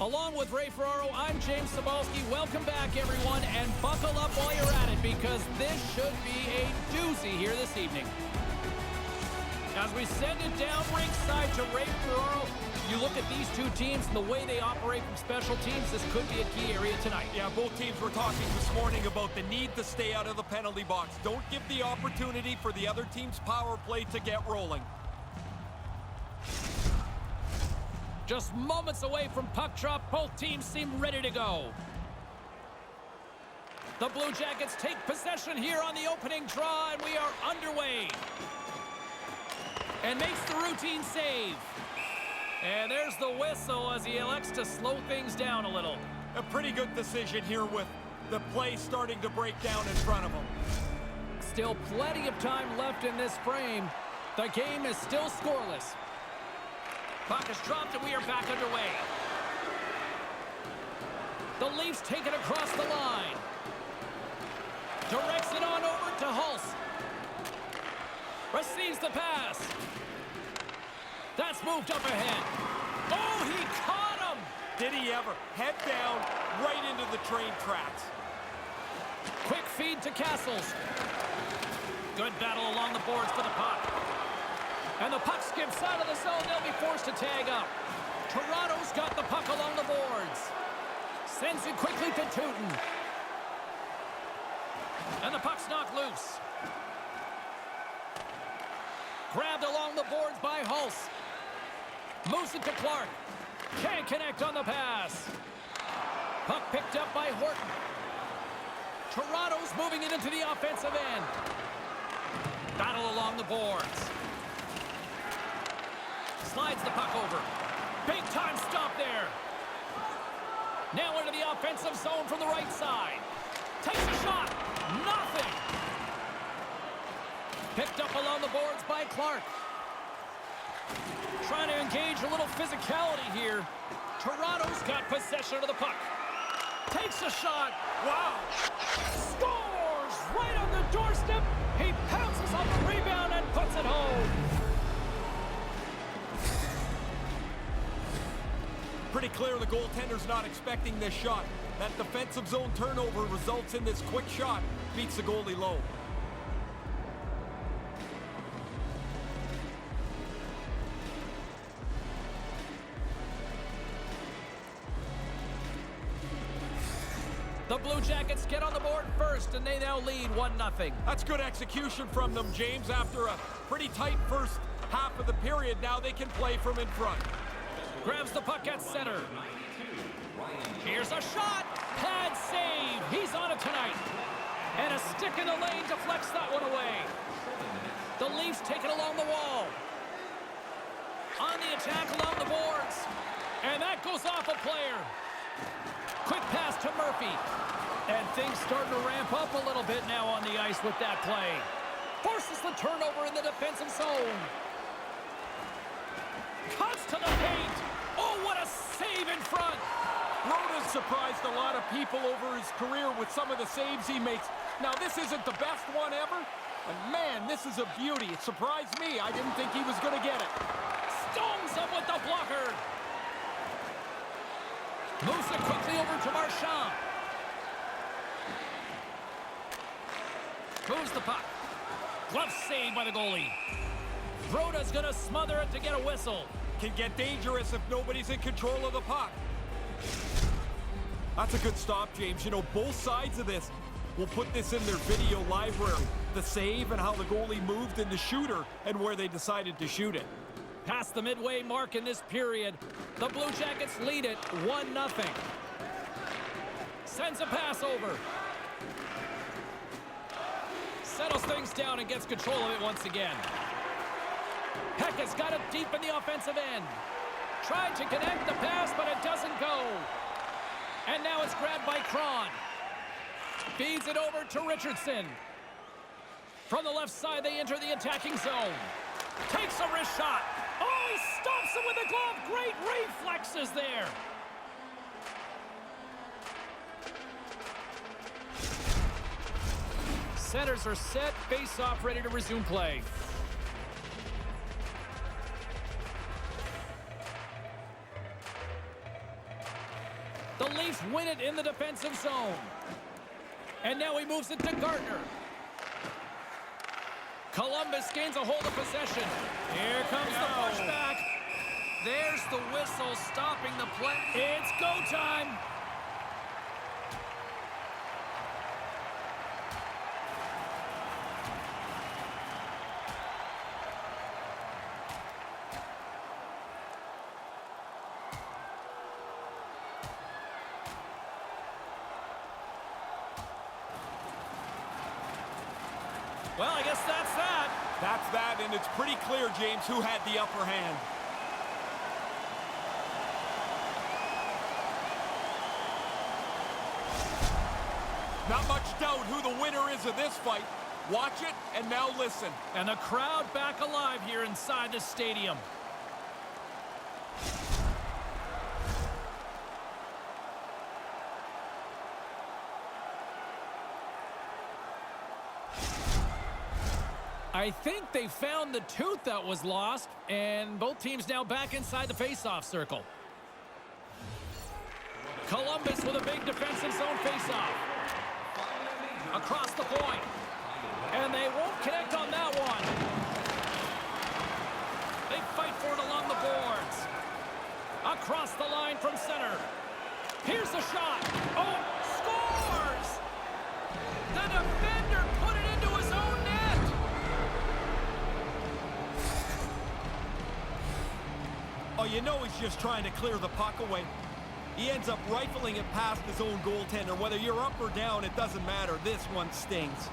Along with Ray Ferraro, I'm James Cebulski. Welcome back, everyone, and buckle up while you're at it because this should be a doozy here this evening. As we send it down ringside to Ray Ferraro, you look at these two teams and the way they operate from special teams, this could be a key area tonight. Yeah, both teams were talking this morning about the need to stay out of the penalty box. Don't give the opportunity for the other team's power play to get rolling. Just moments away from puck drop, both teams seem ready to go. The Blue Jackets take possession here on the opening draw, and we are underway. And makes the routine save. And there's the whistle as he elects to slow things down a little. A pretty good decision here with the play starting to break down in front of him. Still plenty of time left in this frame. The game is still scoreless. Puck is dropped and we are back underway. The Leafs take it across the line. Directs it on over to Hulse. Receives the pass. That's moved up ahead. Oh, he caught him! Did he ever? Head down, right into the train tracks. Quick feed to Castles. Good battle along the boards for the puck. And the puck skips out of the zone. They'll be forced to tag up. Toronto's got the puck along the boards. Sends it quickly to Tootin. And the puck's knocked loose. Grabbed along the boards by Hulse. Moves it to Clark. Can't connect on the pass. Puck picked up by Horton. Toronto's moving it into the offensive end. Battle along the boards. Slides the puck over. Big time stop there. Now into the offensive zone from the right side. Takes a shot. Nothing. Picked up along the boards by Clark. Trying to engage a little physicality here. Toronto's got possession of the puck. Takes a shot. Wow. Scores right on the doorstep. He pounces on the rebound and puts it home. Pretty clear the goaltender's not expecting this shot. That defensive zone turnover results in this quick shot. Beats the goalie low. The Blue Jackets get on the board first, and they now lead 1-0. That's good execution from them, James. After a pretty tight first half of the period, now they can play from in front. Grabs the puck at center. Here's a shot. Pad save. He's on it tonight. And a stick in the lane deflects that one away. The Leafs take it along the wall. On the attack along the boards. And that goes off a player. Quick pass to Murphy. And things starting to ramp up a little bit now on the ice with that play. Forces the turnover in the defensive zone. Cuts to the paint. Oh, what a save in front. Rhoda's surprised a lot of people over his career with some of the saves he makes. Now, this isn't the best one ever, but man, this is a beauty. It surprised me. I didn't think he was going to get it. Stones him with the blocker. Moves it quickly over to Marchand. Moves the puck. Glove save by the goalie. Rhoda's going to smother it to get a whistle. Can get dangerous if nobody's in control of the puck. That's a good stop, James. You know, both sides of this will put this in their video library. The save and how the goalie moved in the shooter and where they decided to shoot it. Past the midway mark in this period, the Blue Jackets lead it 1-0. Sends a pass over. Settles things down and gets control of it once again. Heck has got it deep in the offensive end. Tried to connect the pass, but it doesn't go. And now it's grabbed by Cron. Feeds it over to Richardson. From the left side, they enter the attacking zone. Takes a wrist shot. Oh, he stops him with a glove. Great reflexes there. Centers are set. Face-off ready to resume play. The Leafs win it in the defensive zone. And now he moves it to Gardner. Columbus gains a hold of possession. Here comes the pushback. There's the whistle stopping the play. It's go time. Well, I guess that's that. That's that, and it's pretty clear, James, who had the upper hand. Not much doubt who the winner is of this fight. Watch it, and now listen. And the crowd back alive here inside the stadium. I think they found the tooth that was lost, and both teams now back inside the face-off circle. Columbus with a big defensive zone face-off. Across the point. And they won't connect on that one. They fight for it along the boards. Across the line from center. Here's the shot. Oh, scores! The defender put it into his own net. Oh, you know he's just trying to clear the puck away. He ends up rifling it past his own goaltender. Whether you're up or down, it doesn't matter. This one stings.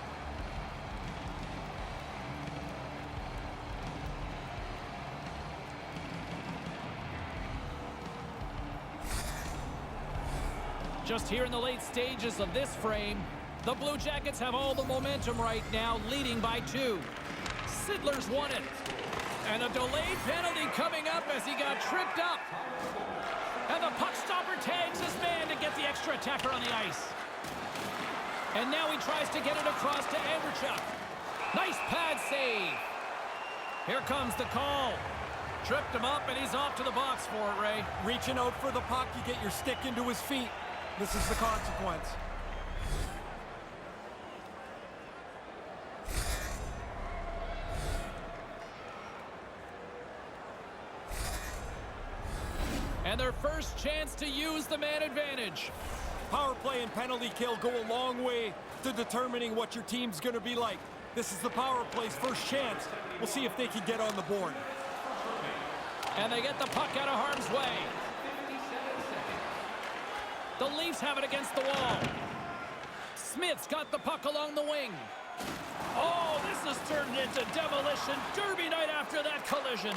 Just here in the late stages of this frame, the Blue Jackets have all the momentum right now, leading by 2. Sidler's won it. And a delayed penalty coming up as he got tripped up. And the puck stopper tags his man to get the extra attacker on the ice. And now he tries to get it across to Andrechuk. Nice pad save. Here comes the call. Tripped him up, and he's off to the box for it, Ray. Reaching out for the puck, you get your stick into his feet. This is the consequence. And their first chance to use the man advantage. Power play and penalty kill go a long way to determining what your team's going to be like. This is the power play's first chance. We'll see if they can get on the board. And they get the puck out of harm's way. The Leafs have it against the wall. Smith's got the puck along the wing. Oh, this has turned into demolition derby night after that collision.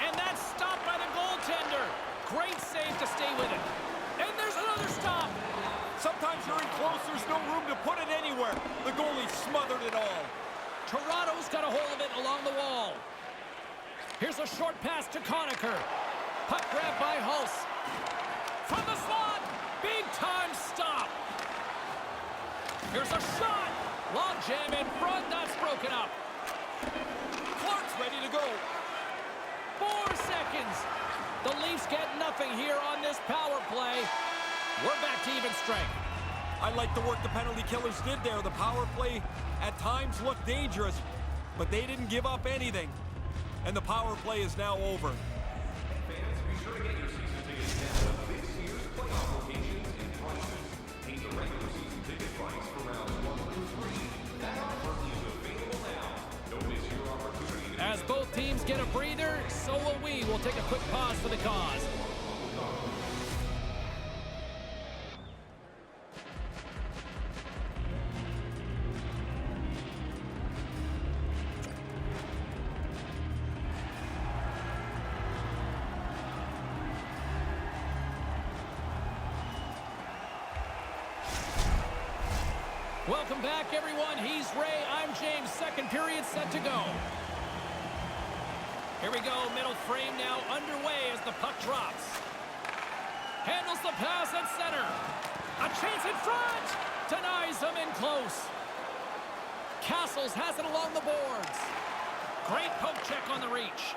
And that's stopped by the goaltender. Great save to stay with it. And there's another stop. Sometimes you're in close, there's no room to put it anywhere. The goalie smothered it all. Toronto's got a hold of it along the wall. Here's a short pass to Conacher. Puck grab by Hulse. From the slot. Big time stop. Here's a shot. Long jam in front. That's broken up. Clark's ready to go. 4 seconds. The Leafs get nothing here on this power play. We're back to even strength. I like the work the penalty killers did there. The power play at times looked dangerous, but they didn't give up anything. And the power play is now over. Fans, be sure to get your season tickets down at this year's playoff locations and prices. Take the regular season ticket price for rounds 1 through 3. That offer is available now. Don't miss your opportunity. As both teams get a breather, so will we. We'll take a quick pause for the cause. Welcome back, everyone. He's Ray. I'm James. Second period set to go. Here we go. Middle frame now underway as the puck drops. Handles the pass at center. A chance in front. Denies him in close. Castles has it along the boards. Great poke check on the reach.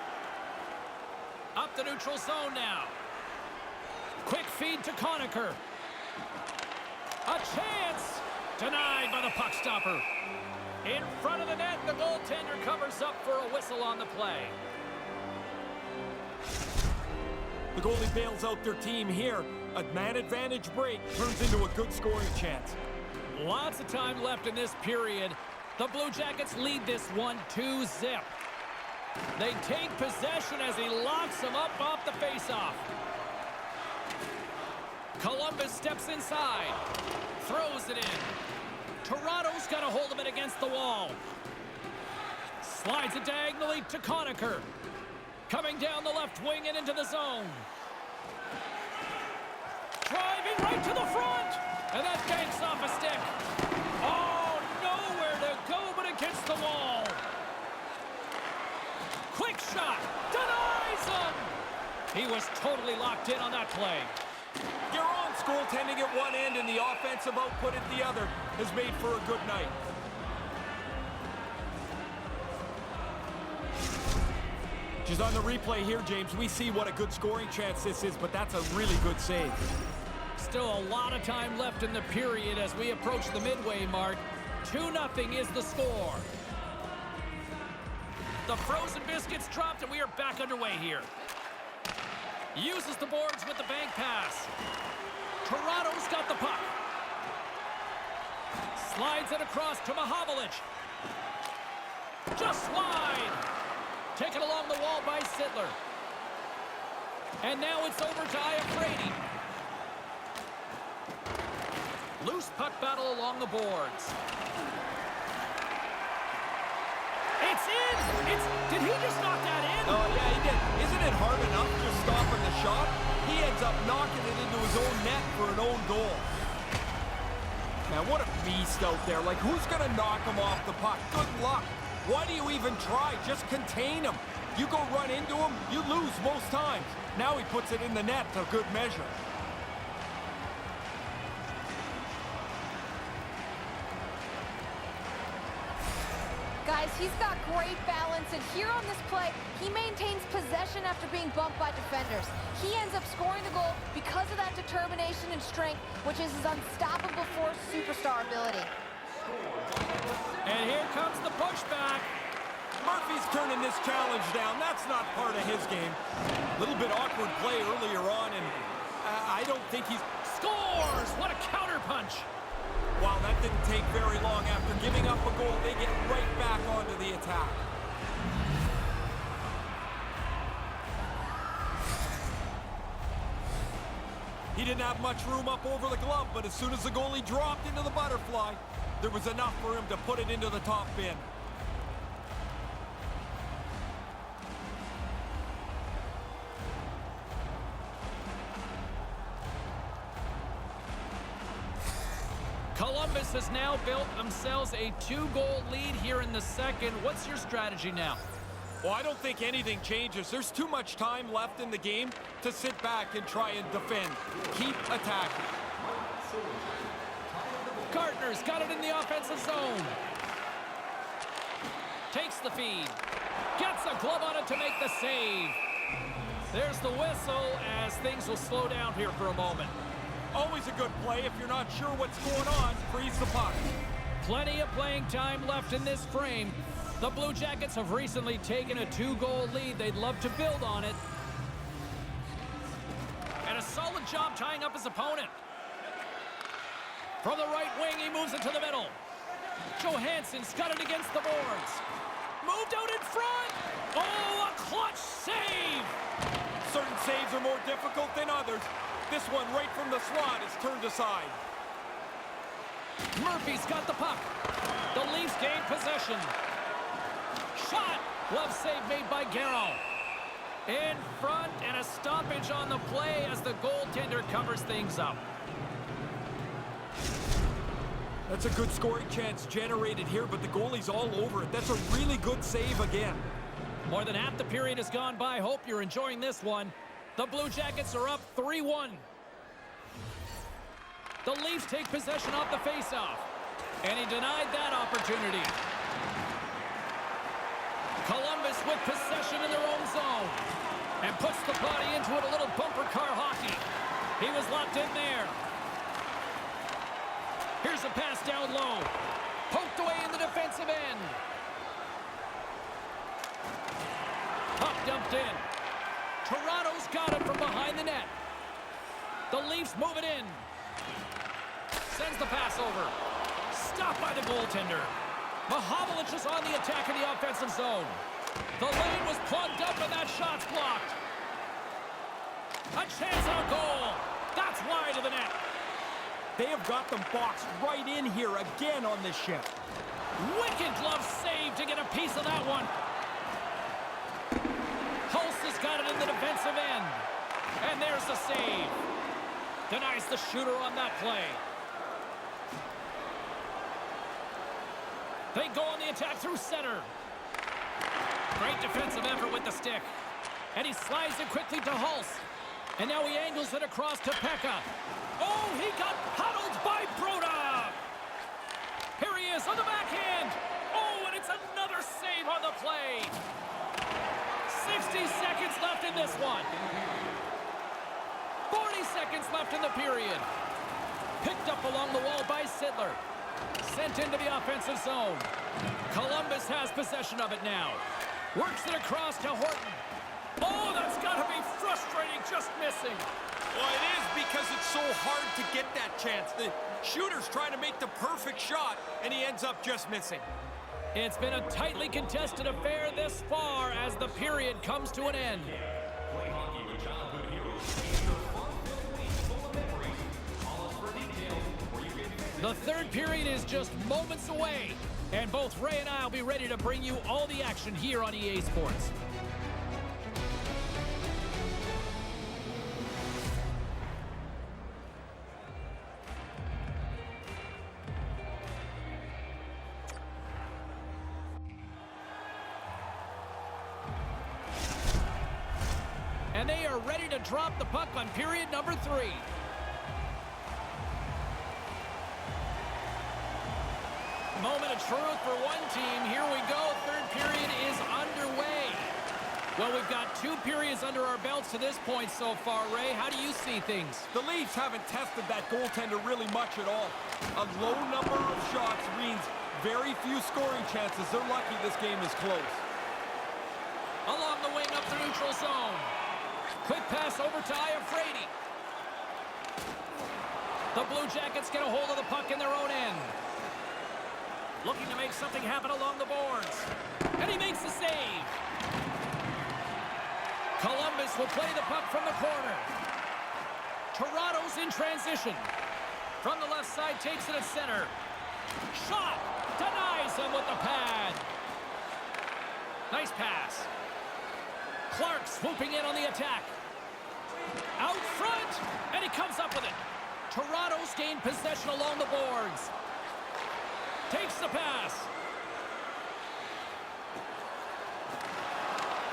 Up the neutral zone now. Quick feed to Conacher. A chance! Denied by the puck stopper. In front of the net, the goaltender covers up for a whistle on the play. The goalie bails out their team here. A man advantage break turns into a good scoring chance. Lots of time left in this period. The Blue Jackets lead this one 2-0. They take possession as he locks him up off the faceoff. Columbus steps inside. Throws it in. Toronto's got a hold of it against the wall. Slides it diagonally to Conacher. Coming down the left wing and into the zone. Driving right to the front. And that banks off a stick. Oh, nowhere to go, but it gets the wall. Quick shot. Denies him. He was totally locked in on that play. Gueron's goaltending at one end and the offensive output at the other has made for a good night. Just on the replay here, James, we see what a good scoring chance this is, but that's a really good save. Still a lot of time left in the period as we approach the midway mark. 2-0 is the score. The frozen biscuits dropped and we are back underway here. Uses the boards with the bank pass. Toronto's got the puck. Slides it across to Mahovlich. Just wide. Taken along the wall by Sittler. And now it's over to Iafrate. Loose puck battle along the boards. It's in! Did he just knock that in? Oh, yeah, he did. Isn't it hard enough just stopping the shot? He ends up knocking it into his own net for an own goal. Man, what a beast out there. Like, who's going to knock him off the puck? Good luck. Why do you even try? Just contain him. You go run into him, you lose most times. Now he puts it in the net to good measure. Guys, he's got great balance, and here on this play, he maintains possession after being bumped by defenders. He ends up scoring the goal because of that determination and strength, which is his unstoppable force superstar ability. And here comes the pushback. Murphy's turning this challenge down. That's not part of his game. A little bit awkward play earlier on, and I don't think he's... Scores! What a counterpunch! Wow, that didn't take very long. After giving up a goal, they get right back onto the attack. He didn't have much room up over the glove, but as soon as the goalie dropped into the butterfly, there was enough for him to put it into the top bin. Columbus has now built themselves a 2-goal lead here in the second. What's your strategy now? Well, I don't think anything changes. There's too much time left in the game to sit back and try and defend. Keep attacking. Gardner's got it in the offensive zone. Takes the feed. Gets a glove on it to make the save. There's the whistle as things will slow down here for a moment. Always a good play. If you're not sure what's going on, freeze the puck. Plenty of playing time left in this frame. The Blue Jackets have recently taken a 2-goal lead. They'd love to build on it. And a solid job tying up his opponent. From the right wing, he moves it to the middle. Johansson's got it against the boards. Moved out in front. Oh, a clutch save. Certain saves are more difficult than others. This one right from the slot is turned aside. Murphy's got the puck. The Leafs gain possession. Shot. Glove save made by Gueron. In front and a stoppage on the play as the goaltender covers things up. That's a good scoring chance generated here, but the goalie's all over it. That's a really good save again. More than half the period has gone by. Hope you're enjoying this one. The Blue Jackets are up 3-1. The Leafs take possession off the faceoff. And he denied that opportunity. Columbus with possession in their own zone. And puts the body into it, a little bumper car hockey. He was locked in there. a pass down low. Poked away in the defensive end. Puck dumped in. Toronto's got it from behind the net. The Leafs move it in. Sends the pass over. Stopped by the goaltender. Mahovlich is on the attack in the offensive zone. The lane was plugged up and that shot's blocked. A chance on goal. That's wide of the net. They have got them boxed right in here again on this shift. Wicked glove save to get a piece of that one. Hulse has got it in the defensive end. And there's the save. Denies the shooter on that play. They go on the attack through center. Great defensive effort with the stick. And he slides it quickly to Hulse. And now he angles it across to Pekka. Oh, he got huddled by Broda. Here he is on the backhand. Oh, and it's another save on the play. 60 seconds left in this one. 40 seconds left in the period. Picked up along the wall by Sittler. Sent into the offensive zone. Columbus has possession of it now. Works it across to Horton. Oh, that's got to be frustrating, just missing. Well, it is because it's so hard to get that chance. The shooter's trying to make the perfect shot, and he ends up just missing. It's been a tightly contested affair this far as the period comes to an end. Play hockey with childhood heroes. It's a fun-filled week full of memories. Call us for details where you can... The third period is just moments away, and both Ray and I will be ready to bring you all the action here on EA Sports. And they are ready to drop the puck on period number 3. Moment of truth for one team. Here we go. Third period is underway. Well, we've got 2 periods under our belts to this point so far. Ray, how do you see things? The Leafs haven't tested that goaltender really much at all. A low number of shots means very few scoring chances. They're lucky this game is close. Along the wing up the neutral zone. Quick pass over to Iafrate. The Bluejackets get a hold of the puck in their own end. Looking to make something happen along the boards. And he makes the save. Columbus will play the puck from the corner. Toronto's in transition. From the left side, takes it at center. Shot! Denies him with the pad. Nice pass. Clark swooping in on the attack. Out front, and he comes up with it. Toronto's gained possession along the boards. Takes the pass.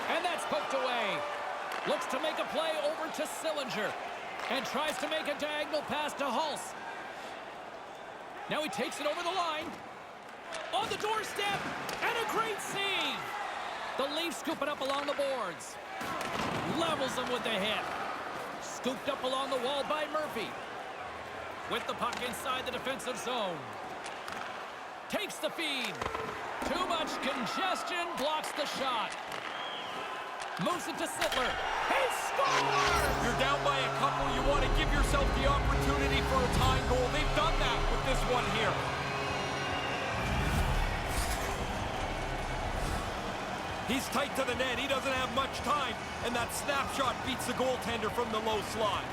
And that's poked away. Looks to make a play over to Sillinger. And tries to make a diagonal pass to Hulse. Now he takes it over the line. On the doorstep, and a great save. The Leafs scoop it up along the boards. Levels them with the hit. Scooped up along the wall by Murphy. With the puck inside the defensive zone. Takes the feed. Too much congestion, blocks the shot. Moves it to Sittler. He scores! You're down by a couple. You want to give yourself the opportunity for a tying goal. They've done that with this one here. He's tight to the net. He doesn't have much time. And that snapshot beats the goaltender from the low slide.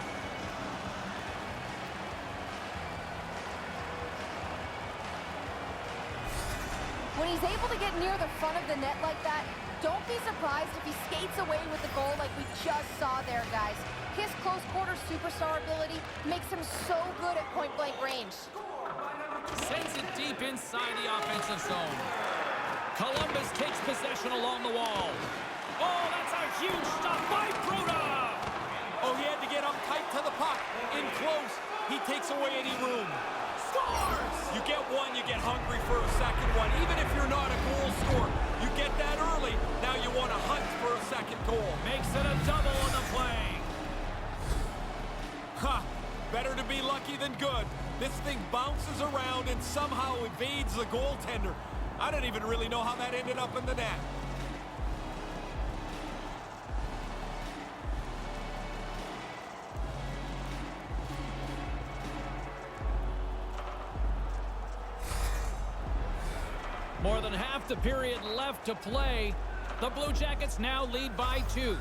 When he's able to get near the front of the net like that, don't be surprised if he skates away with the goal like we just saw there, guys. His close-quarter superstar ability makes him so good at point-blank range. Sends it deep inside the offensive zone. Columbus takes possession along the wall. Oh, that's a huge stop by Broda! Oh, he had to get up tight to the puck. In close, he takes away any room. Scores! You get one, you get hungry for a second one. Even if you're not a goal scorer, you get that early. Now you want to hunt for a second goal. Makes it a double on the play. Ha! Better to be lucky than good. This thing bounces around and somehow evades the goaltender. I don't even really know how that ended up in the net. More than half the period left to play. The Blue Jackets now lead by 2.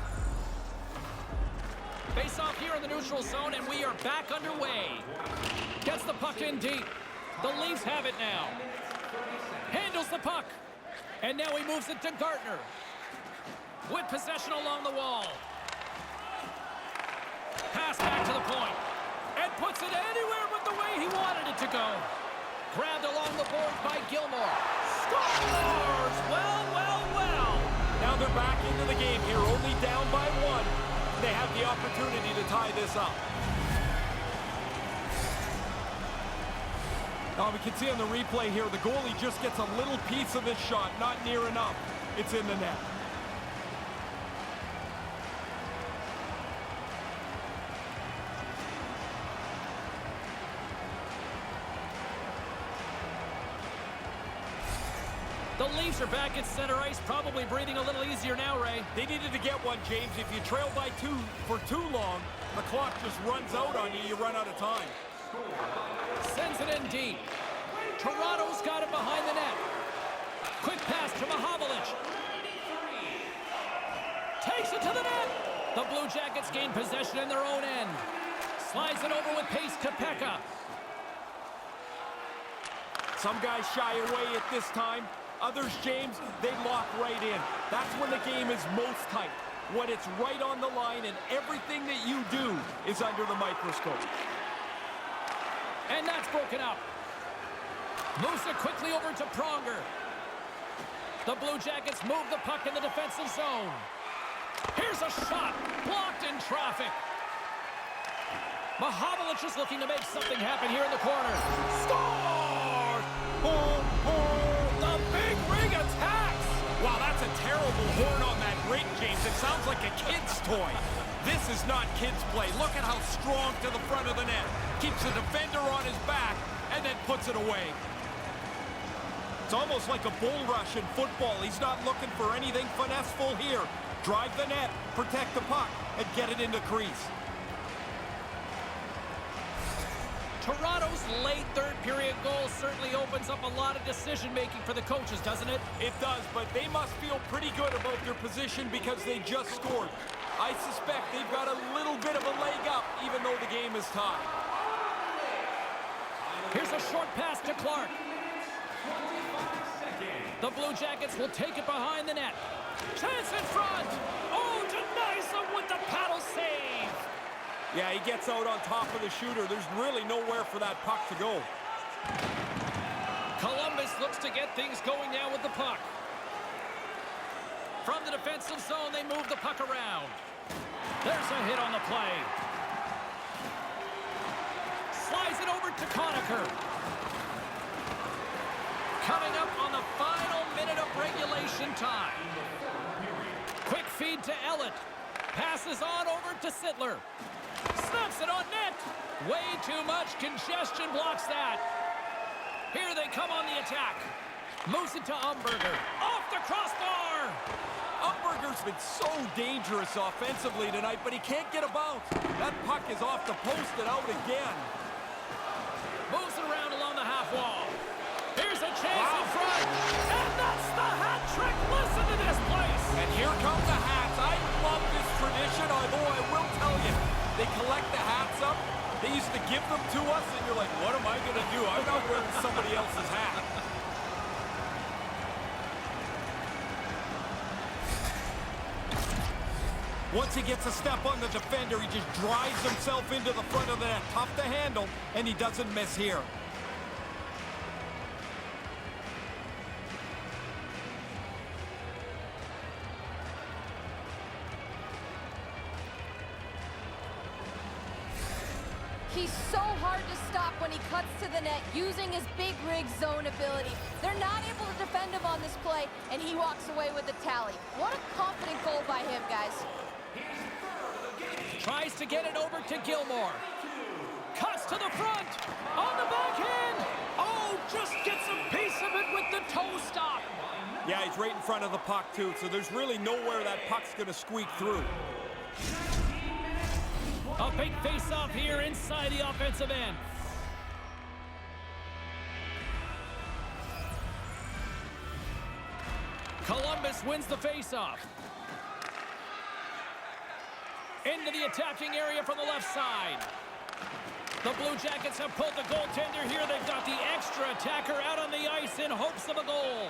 Face off here in the neutral zone, and we are back underway. Gets the puck in deep. The Leafs have it now. Handles the puck. And now he moves it to Gardner. With possession along the wall. Pass back to the point. And puts it anywhere but the way he wanted it to go. Grabbed along the boards by Gilmore. Scores! Well, well, well. Now they're back into the game here, only down by 1. They have the opportunity to tie this up. Now we can see on the replay here, the goalie just gets a little piece of this shot, not near enough. It's in the net. The Leafs are back at center ice, probably breathing a little easier now, Ray. They needed to get one, James. If you trail by 2 for too long, the clock just runs out on you. You run out of time. Sends it in deep. Toronto's got it behind the net. Quick pass to Mahovlich. Takes it to the net. The Blue Jackets gain possession in their own end. Slides it over with pace to Pekka. Some guys shy away at this time. Others, James, they lock right in. That's when the game is most tight. When it's right on the line and everything that you do is under the microscope. And that's broken up. Moves it quickly over to Pronger. The Blue Jackets move the puck in the defensive zone. Here's a shot. Blocked in traffic. Mahovlich is looking to make something happen here in the corner. Score! The big rig attacks! Wow, that's a terrible horn on that rig, James. It sounds like a kid's toy. This is not kid's play. Look at how strong to the front of the net. Keeps the defender on his back and then puts it away. It's almost like a bull rush in football. He's not looking for anything finesseful here. Drive the net, protect the puck, and get it into crease. Toronto's late third-period goal certainly opens up a lot of decision-making for the coaches, doesn't it? It does, but they must feel pretty good about their position because they just scored. I suspect they've got a little bit of a leg up, even though the game is tied. Here's a short pass to Clark. The Blue Jackets will take it behind the net. Chance in front! Oh, denies them with the paddle save! Yeah, he gets out on top of the shooter. There's really nowhere for that puck to go. Columbus looks to get things going now with the puck. From the defensive zone, they move the puck around. There's a hit on the play. Slides it over to Conacher. Coming up on the final minute of regulation time. Quick feed to Ellett. Passes on over to Sittler. Snaps it on net. Way too much congestion blocks that. Here they come on the attack. Moves it to Umberger. Off the crossbar. Umberger's been so dangerous offensively tonight, but he can't get a bounce. That puck is off the post and out again. Moves it around along the half wall. Here's a chance in front. And that's the hat trick. Listen to this place. And here come the hats. I love this tradition, although I will tell you, they collect the hats up. They used to give them to us, and you're like, what am I going to do? I'm not wearing somebody else's hat. Once he gets a step on the defender, he just drives himself into the front of the net. Tough to handle, and he doesn't miss here. He's so hard to stop when he cuts to the net using his big rig zone ability. They're not able to defend him on this play, and he walks away with the tally. What a confident goal by him, guys. Tries to get it over to Gilmore. cuts to the front. On the backhand. Oh, just gets a piece of it with the toe stop. Yeah, he's right in front of the puck, too, so there's really nowhere that puck's going to squeak through. A big face-off here inside the offensive end. Columbus wins the face-off. Into the attacking area from the left side. The Blue Jackets have pulled the goaltender here. They've got the extra attacker out on the ice in hopes of a goal.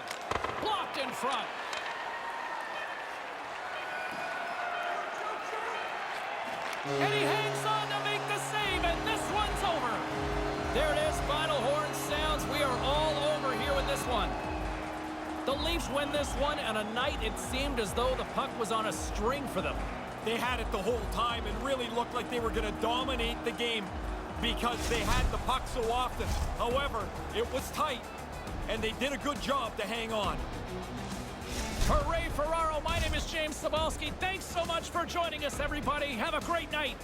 Blocked in front. And he hangs on to make the save, and this one's over. There it is, final horn sounds. We are all over here with this one. The Leafs win this one, and a night it seemed as though the puck was on a string for them. They had it the whole time and really looked like they were going to dominate the game because they had the puck so often. However, it was tight, and they did a good job to hang on. For Ray Ferraro, my name is James Cebulski. Thanks so much for joining us, everybody. Have a great night.